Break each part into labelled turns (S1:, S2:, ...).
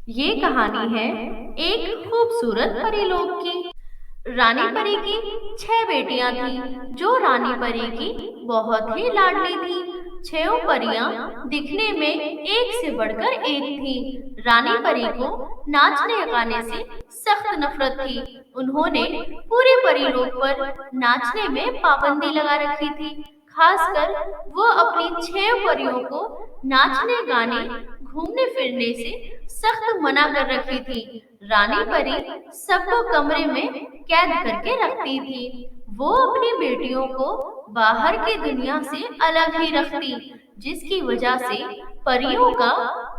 S1: ये कहानी है एक खूबसूरत परीलोक की। रानी परी की 6 बेटियां थीं, जो रानी परी की बहुत ही लाडली थीं। 6 परियां दिखने में एक से बढ़कर एक थीं। रानी परी को नाचने गाने से सख्त नफरत थी। उन्होंने पूरे परीलोक पर नाचने में पाबंदी लगा रखी थी। खासकर वो अपनी 6 परियों को नाचने गाने घूमने फिरने से सख्त मना कर रखी थी। रानी परी सबको कमरे में कैद करके रखती थी। वो अपनी बेटियों को बाहर की दुनिया से अलग ही रखती, जिसकी वजह से परियों का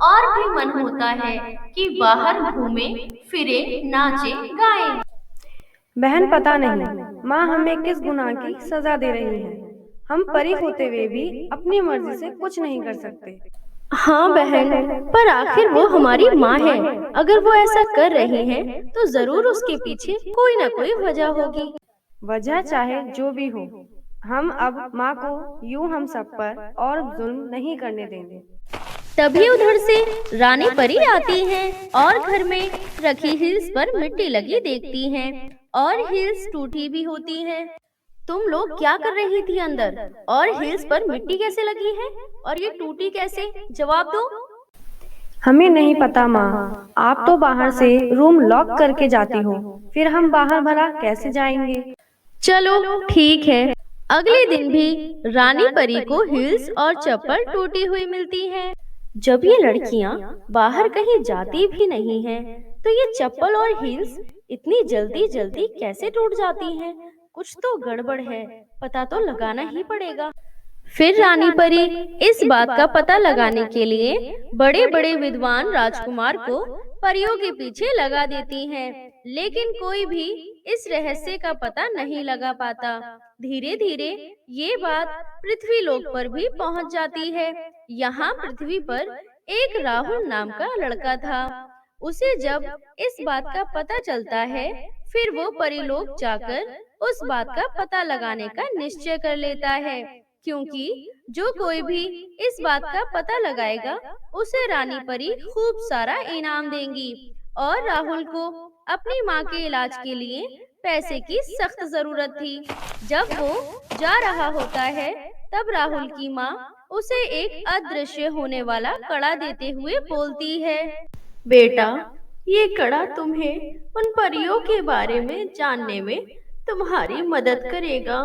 S1: और भी मन होता है कि बाहर घूमे फिरे, नाचे गाएं।
S2: बहन, पता नहीं माँ हमें किस गुनाह की सजा दे रही है। हम परी होते हुए भी अपनी मर्जी से कुछ नहीं कर सकते।
S1: हाँ बहन, पर आखिर वो हमारी माँ है। अगर वो ऐसा कर रही है तो जरूर उसके पीछे कोई ना कोई वजह होगी।
S2: वजह चाहे जो भी हो, हम अब माँ को यूं हम सब पर और जुल्म नहीं करने देंगे।
S1: तभी उधर से रानी परी आती हैं और घर में रखी हिल्स पर मिट्टी लगी देखती हैं और हिल्स टूटी भी होती हैं। तुम लोग क्या कर रही थी अंदर, और हिल्स पर मिट्टी कैसे लगी है और ये टूटी कैसे? जवाब दो।
S2: हमें नहीं पता माँ, आप तो बाहर से रूम लॉक करके जाती हो, फिर हम बाहर भला कैसे जाएंगे।
S1: चलो ठीक है। अगले दिन भी रानी परी को हिल्स और चप्पल टूटी हुई मिलती हैं। जब ये लड़कियां बाहर कहीं जाती भी नहीं हैं, तो ये चप्पल और हिल्स इतनी जल्दी जल्दी कैसे टूट जाती हैं? कुछ तो गड़बड़ है, पता तो लगाना ही पड़ेगा। फिर रानी परी इस बात का पता लगाने के लिए बड़े बड़े विद्वान राजकुमार को परियों के पीछे लगा देती हैं, लेकिन कोई भी इस रहस्य का पता नहीं लगा पाता। धीरे धीरे ये बात पृथ्वी लोक पर भी पहुंच जाती है। यहाँ पृथ्वी पर एक राहुल नाम का लड़का था। उसे जब इस बात का पता चलता है, फिर वो परीलोक जाकर उस बात का पता लगाने का निश्चय कर लेता है, क्योंकि जो कोई भी इस बात का पता लगाएगा, उसे रानी परी खूब सारा इनाम देंगी। और राहुल को अपनी माँ के इलाज के लिए पैसे की सख्त जरूरत थी। जब वो जा रहा होता है, तब राहुल की माँ उसे एक अदृश्य होने वाला कड़ा देते हुए बोलती है, बेटा, ये कड़ा तुम्हें उन परियों के बारे में जानने में तुम्हारी मदद करेगा।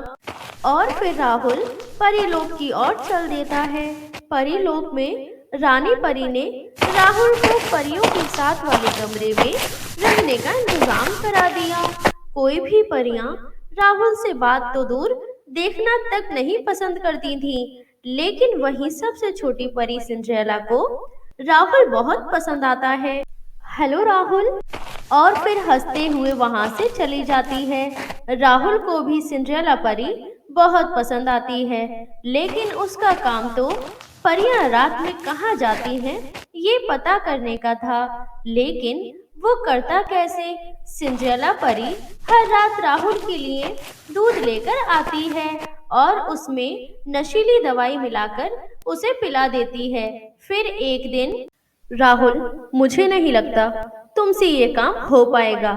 S1: और फिर राहुल परीलोक की ओर चल देता है। परीलोक में रानी परी ने राहुल को परियों के साथ वाले कमरे में रहने का इंतजाम करा दिया। कोई भी परियां राहुल से बात तो दूर, देखना तक नहीं पसंद करती थीं, लेकिन वहीं सबसे छोटी परी सिंड्रेला को राहुल बहुत पसंद आता है। हेलो राहुल, और फिर हंसते हुए वहां से चली जाती है। राहुल को भी सिंड्रेला परी बहुत पसंद आती है, लेकिन उसका काम तो परियां रात में कहाँ जाती हैं ये पता करने का था। लेकिन वो करता कैसे? सिंड्रेला परी हर रात राहुल के लिए दूध लेकर आती है और उसमें नशीली दवाई मिलाकर उसे पिला देती है। फिर एक दिन, राहुल, मुझे नहीं लगता तुमसे ये काम हो पाएगा।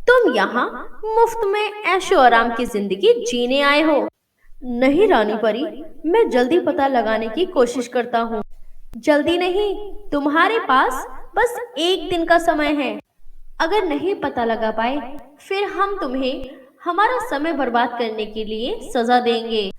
S1: तुम यहाँ मुफ्त में ऐशो आराम की जिंदगी जीने आए हो। नहीं रानी परी, मैं जल्दी पता लगाने की कोशिश करता हूँ। जल्दी नहीं, तुम्हारे पास बस एक दिन का समय है। अगर नहीं पता लगा पाए, फिर हम तुम्हें हमारा समय बर्बाद करने के लिए सजा देंगे।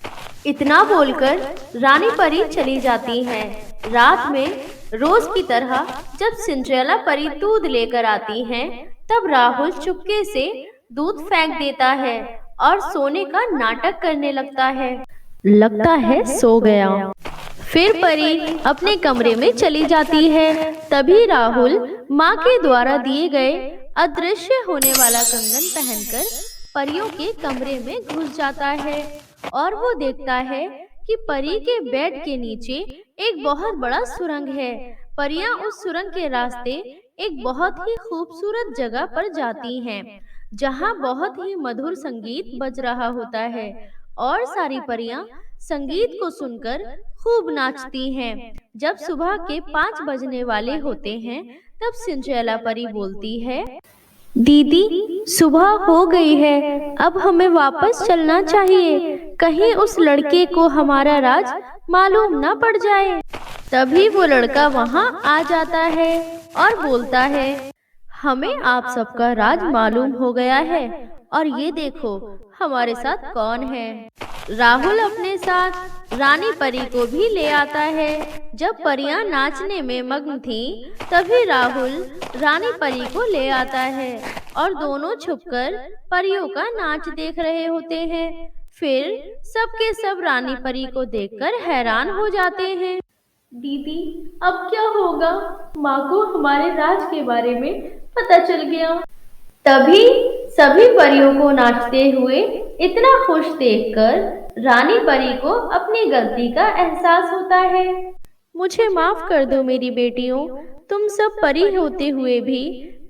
S1: इतना बोलकर रानी परी चली जाती हैं। रात में रोज की तरह जब सिंड्रेला परी दूध लेकर आती हैं, तब राहुल चुपके से दूध फेंक देता है और सोने का नाटक करने लगता है। लगता है सो गया। फिर परी अपने कमरे में चली जाती है। तभी राहुल माँ के द्वारा दिए गए अदृश्य होने वाला कंगन पहनकर परियों के कमरे में घुस जाता है और वो देखता है कि परी के बेड के नीचे एक बहुत बड़ा सुरंग है। परियां उस सुरंग के रास्ते एक बहुत ही खूबसूरत जगह पर जाती हैं, जहां बहुत ही मधुर संगीत बज रहा होता है और सारी परियां संगीत को सुनकर खूब नाचती हैं। जब सुबह के 5 बजने वाले होते हैं, तब सिंड्रेला परी बोलती है, दीदी, सुबह हो गई है, अब हमें वापस चलना चाहिए, कहीं उस लड़के को हमारा राज मालूम ना पड़ जाए। तभी वो लड़का वहाँ आ जाता है और बोलता है, हमें आप सबका राज मालूम हो गया है, और ये देखो हमारे साथ कौन है। राहुल अपने साथ रानी परी को भी ले आता है। जब परियां नाचने में मग्न थीं, तभी राहुल रानी परी को ले आता है और दोनों छुपकर परियों का नाच देख रहे होते हैं। फिर सबके सब रानी परी को देखकर हैरान हो जाते हैं। दीदी, अब क्या होगा? माँ को हमारे राज के बारे में पता चल गया। तभी सभी परियों को नाचते हुए इतना खुश देखकर रानी परी को अपनी गलती का एहसास होता है। मुझे माफ कर दो मेरी बेटियों, तुम सब परी होते हुए भी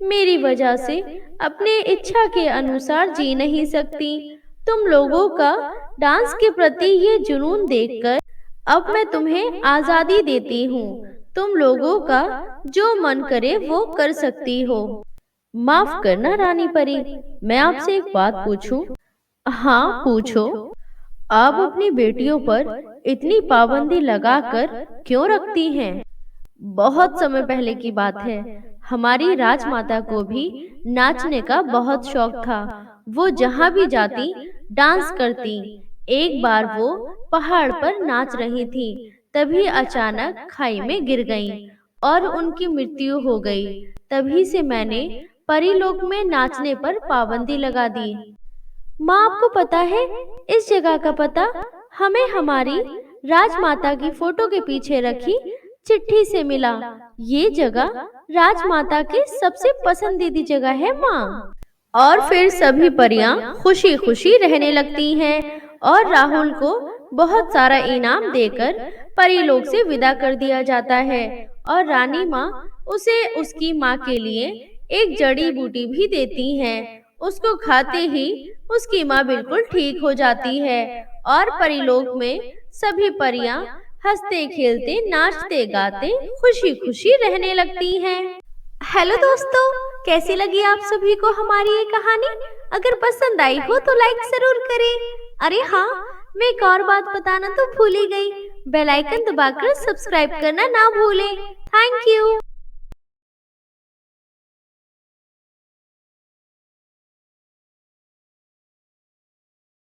S1: मेरी वजह से अपने इच्छा के अनुसार जी नहीं सकती। तुम लोगों का डांस के प्रति ये जुनून देखकर अब मैं तुम्हें आजादी देती हूँ। तुम लोगों का जो मन करे वो कर सकती हो। माफ करना रानी परी, मैं आपसे एक बात पूछूं? हाँ, पूछो। आप अपनी बेटियों पर इतनी पाबंदी लगाकर क्यों रखती हैं? बहुत समय पहले की बात है, हमारी राजमाता को भी नाचने का बहुत शौक था। वो जहाँ भी जाती डांस करती। एक बार वो पहाड़ पर नाच रही थी, तभी अचानक खाई में गिर गईं और उनकी मृत्यु हो गई। तभी से मैंने परीलोक में नाचने पर पाबंदी लगा दी। माँ, आपको पता है इस जगह का पता हमें हमारी राजमाता की फोटो के पीछे रखी चिट्ठी से मिला। ये जगह राजमाता की सबसे पसंदीदा जगह है माँ। और फिर सभी परियां खुशी खुशी रहने लगती हैं और राहुल को बहुत सारा इनाम देकर परीलोक से विदा कर दिया जाता है। और रानी माँ उसे उसकी माँ के लिए एक जड़ी बूटी भी देती हैं। उसको खाते ही उसकी माँ बिल्कुल ठीक हो जाती है और परीलोक में सभी परियां हंसते खेलते नाचते गाते खुशी खुशी रहने लगती हैं। हेलो दोस्तों, कैसी लगी आप सभी को हमारी ये कहानी? अगर पसंद आई हो तो लाइक जरूर करें। अरे हाँ, मैं एक और बात बताना तो भूल ही गई, बेल आइकन दबाकर सब्सक्राइब करना ना भूलें। Thank you.